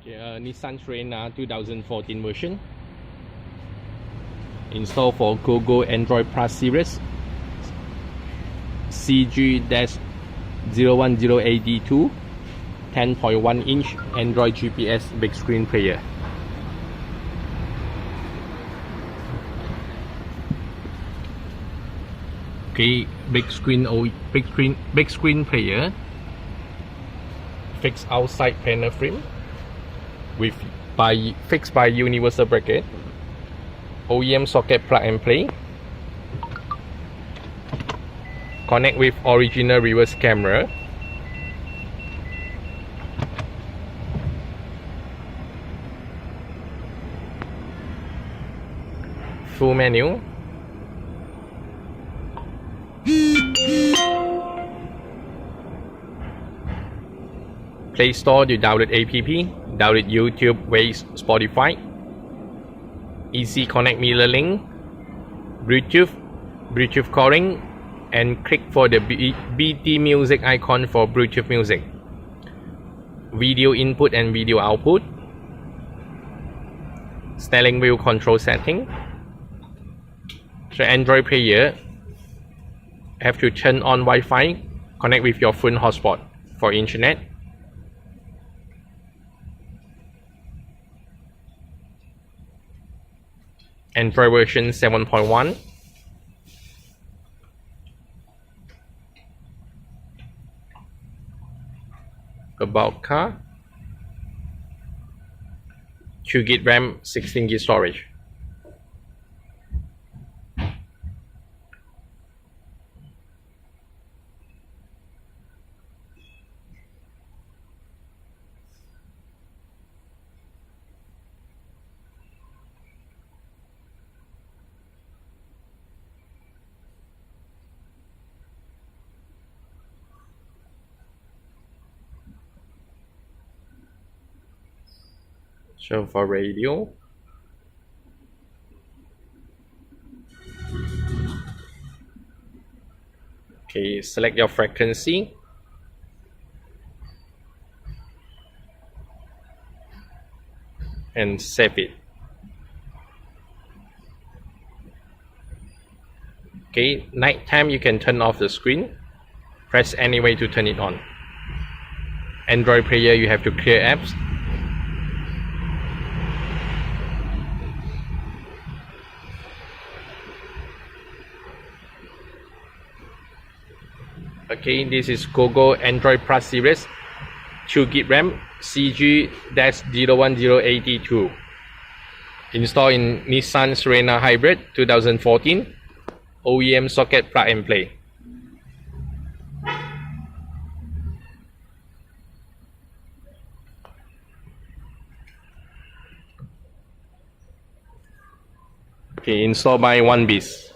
Nissan Serena 2014 version. Installed for Cogoo Android Plus series. CG-010AD2 10.1 inch Android GPS big screen player. Okay, big screen player. Fixed outside panel frame with fixed by universal bracket. OEM socket plug and play. Connect with original reverse camera. Full menu. Play Store to download app, download YouTube, Waze, Spotify. Easy Connect mirror link, Bluetooth calling, and click for the BT music icon for Bluetooth music. Video input and video output. Steering wheel control setting. The Android player have to turn on Wi-Fi, connect with your phone hotspot for internet. Android version 7.1. About car. 2GB RAM, 16GB storage. So for radio, okay, select your frequency. And save it. Okay, nighttime you can turn off the screen. Press any way to turn it on. Android player you have to clear apps. Okay, this is Cogoo Android Plus series, 2GB RAM, CG-010AD2. Installed in Nissan Serena Hybrid 2014, OEM socket plug and play. Okay, installed by 1BIS.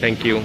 Thank you.